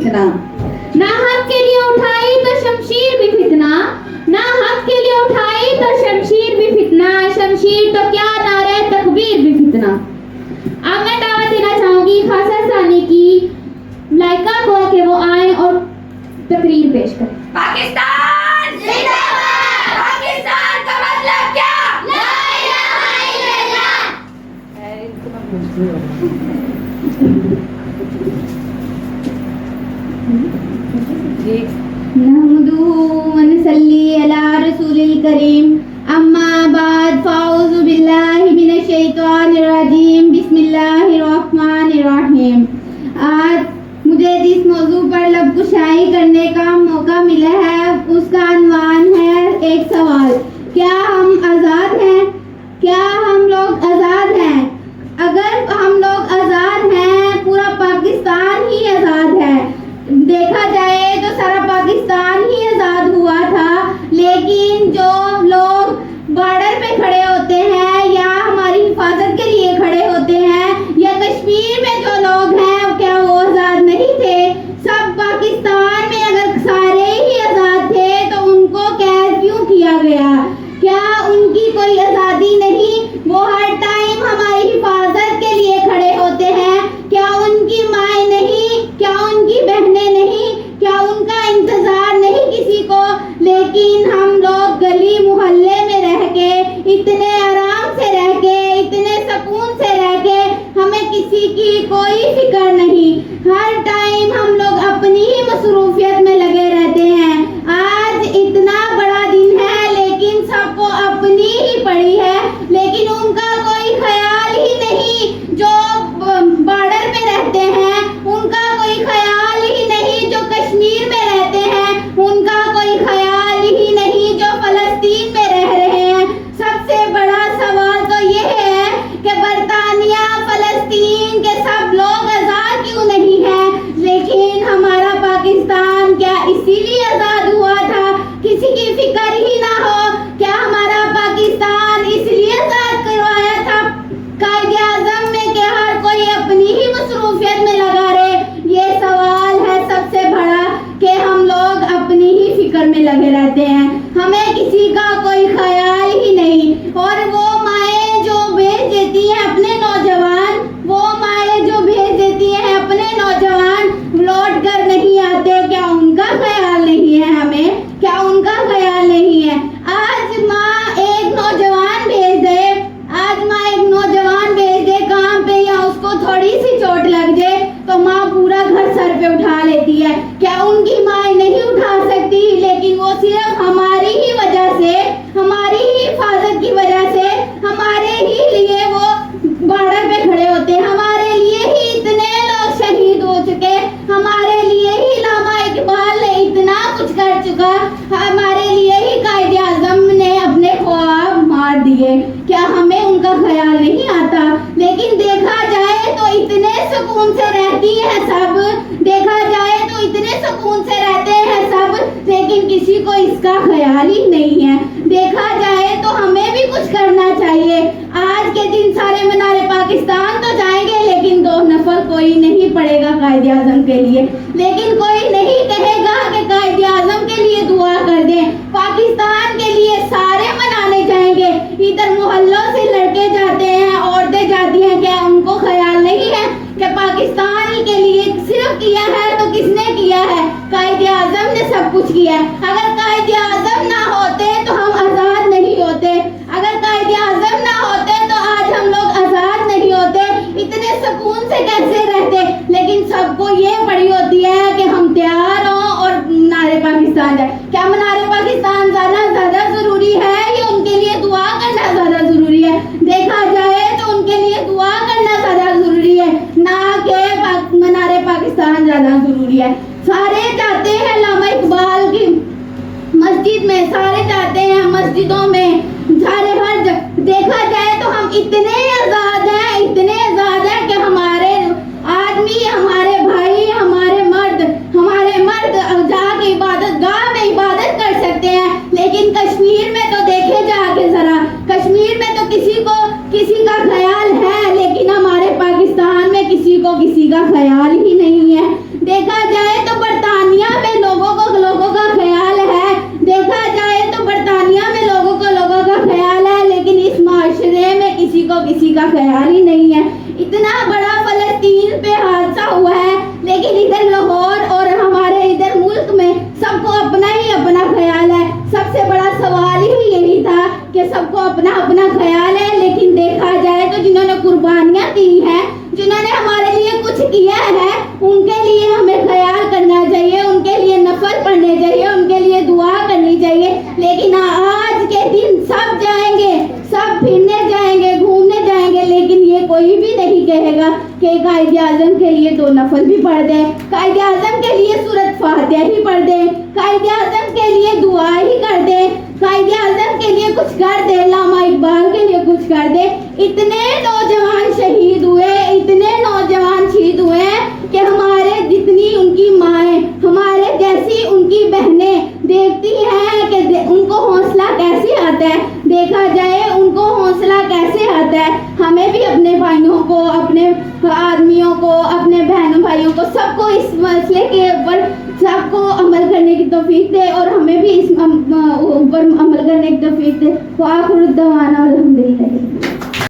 फितना। ना हक के लिए उठाई तो शमशीर भी फितना, ना हक के लिए उठाई तो शमशीर भी फितना, शमशीर तो क्या नारे तकबीर भी फितना। अब मैं दावत देना चाहूंगी खासा सानी की लाइका को कि वो आए और तकरीर पेश करें। पाकिस्तान जिंदाबाद, पाकिस्तान का मतलब क्या? ला इलाहा इल्लल्लाह। नहमदुहु व नसल्ली अला रसूलिल करीम, अम्मा बाद, फ़ाऊज़ु बिल्लाहि मिनश शैतानिर रजीम, बिस्मिल्लाहिर रहमानिर रहीम। आज मुझे जिस मौजू पर लब कुशाई करने का मौका मिला है उसका अनवान है एक सवाल, क्या हम आज़ाद हैं? क्या हम लोग आज़ाद हैं? अगर हम लोग आज़ाद हैं, पूरा पाकिस्तान ही आज़ाद है। देखा जाए तो सारा पाकिस्तान ही आज़ाद हुआ था, लेकिन जो लोग बॉर्डर पे खड़े होते हैं या हमारी हिफाजत के लिए खड़े होते हैं, या कश्मीर में जो लोग हैं, क्या वो आज़ाद नहीं थे? सब पाकिस्तान में अगर सारे ही आज़ाद थे तो उनको कैद क्यों किया गया? क्या उनकी कोई आज़ादी नहीं? वो हर टाइम हमारी हिफाजत के लिए खड़े होते हैं। क्या उनकी माएँ नहीं? क्या उनकी बहनें नहीं? क्या उनका इंतजार नहीं किसी को? लेकिन हम लोग गली मोहल्ले में रह के, इतने आराम से रह के, इतने सुकून से रह के, हमें किसी की कोई फिक्र नहीं। हर टाइम हम लोग अपनी ही मसरूफियत में लगे रहते हैं। आज इतना बड़ा दिन है लेकिन सबको अपनी ही पड़ी है, लेकिन उनका कोई ख्याल ही नहीं। जो बॉर्डर पे रहते हैं उनका कोई ख्याल ही नहीं, जो कश्मीर में रहते हैं उनका कोई ख्याल ही नहीं, जो फलस्तीन में रह रहे हैं। सबसे बड़ा सवाल तो ये है कि बरतानिया फलस्तीन के सब लोग आज़ाद क्यों नहीं हैं? लेकिन हमारा पाकिस्तान क्या इसीलिए आज़ाद हुआ था किसी की फिक्र ही ना हो? क्या हमारा पाकिस्तान इसलिए आज़ाद करवाया था कायदे आज़म में कि हर कोई अपनी ही मसरूफियत में लगा रहे? ये सवाल है सबसे बड़ा कि हम लोग अपनी ही फिक्र में लगे रहते हैं, हमें किसी का कोई ख्याल ही नहीं। और वो माएँ जो भेज देती हैं अपने नौजवान, वो माएँ जो भेज देती हैं अपने नौजवान लौट कर नहीं आते, क्या उनका ख्याल नहीं है हमें? क्या उनका ख्याल नहीं है? आज माँ एक नौजवान भेज दे, आज माँ एक नौजवान भेज दे काम पे, या उसको थोड़ी सी चोट लग जाए तो माँ पूरा घर सर पे उठा लेती है। क्या उनकी माँ नहीं उठा सकती? लेकिन वो सिर्फ हमारी ही वजह से, हमारी ही हिफाजत की वजह से, हमारे ही लिए वो बॉर्डर पे खड़े होते हैं। हमारे लिए ही इतने लोग शहीद हो चुके, हमारे लिए ही लामा इकबाल ने इतना कुछ कर चुका, हमारे लिए ही कायदे आज़म ने अपने ख्वाब मार दिए। क्या हमें उनका ख्याल नहीं आता? लेकिन देखा जाए तो इतने सुकून से रहती है सब, देखा जाए तो इतने सुकून से रहते हैं सब, लेकिन किसी को इसका ख्याल ही नहीं है। देखा जाए तो हमें भी कुछ करना चाहिए। आज के दिन सारे मीनारे पाकिस्तान तो जाएंगे, लेकिन 2 नफल कोई नहीं पड़ेगा कायदे आज़म के लिए, लेकिन कोई नहीं कहेगा कि कायदे आज़म के लिए दुआ कर दें। पाकिस्तान के लिए सारे मनाने जाएंगे, इधर मोहल्लों से लड़के जाते हैं, औरतें जाती हैं, क्या उनको ख्याल नहीं है कि पाकिस्तान के लिए सिर्फ किया है तो किसने किया है? कायदे आज़म ने सब कुछ किया है। अगर कायदे आज़म ना होते तो हम आज़ाद नहीं होते, अगर कायदे आज़म ना होते तो आज हम लोग आज़ाद नहीं होते, इतने सुकून से कैसे रहते? लेकिन सबको ये पड़ी होती है कि हम तैयार हों और नारे पाकिस्तान जाए। क्या मनारे पाकिस्तान जाना ज़्यादा ज़रूरी है या उनके लिए दुआ करना ज़्यादा ज़रूरी है? देखा जाए तो उनके लिए दुआ करना ज़्यादा ज़रूरी है, ना कि मनारे पाकिस्तान ज़्यादा ज़रूरी है। सारे जाते हैं लामा इकबाल की मस्जिद में, सारे जाते हैं मस्जिदों में, सारे हर देखा जाए तो हम इतने आज़ाद हैं, इतने आज़ाद हैं कि हमारे आदमी, हमारे भाई, हमारे मर्द जाके इबादत गाह में इबादत कर सकते हैं। लेकिन कश्मीर में तो देखे जाके जरा, कश्मीर में तो किसी का ख्याल है, लेकिन हमारे पाकिस्तान में किसी को किसी का ख्याल ही नहीं है। देखा जाए तो सबको अपना अपना ख्याल है, लेकिन देखा जाए तो जिन्होंने कुर्बानियाँ दी हैं, जिन्होंने हमारे लिए कुछ किया है, उनके लिए हमें ख्याल करना चाहिए, उनके लिए नफल पढ़ने चाहिए, उनके लिए दुआ करनी चाहिए। लेकिन आज के दिन सब जाएंगे, सब फिरने जाएंगे, घूमने जाएंगे, लेकिन ये कोई भी नहीं कहेगा कि कायदे आज़म के लिए 2 नफल भी पढ़ दें, कायदे आज़म के लिए सूरत फातिहा ही पढ़ दें, कायदे आज़म के लिए दुआ ही कर दें, कायदे आज़म के लिए कुछ कर दे, अल्लामा इकबाल के लिए कुछ कर दे। इतने नौजवान शहीद हुए, इतने नौजवान शहीद हुए हैं कि हमारे जितनी उनकी माएँ, हमारे जैसी उनकी बहनें देखती हैं कि उनको हौसला कैसे आता है। देखा जाए उनको हौसला कैसे आता है। हमें भी अपने भाइयों को, अपने आदमियों को, अपने बहनों भाइयों को, सबको इस मसले के ऊपर सबको अमल करने की तौफीक दे और हमें भी इस ऊपर अमल करने की तौफीक दे। वाखिर दवाना अल्हम्दुलिल्लाह।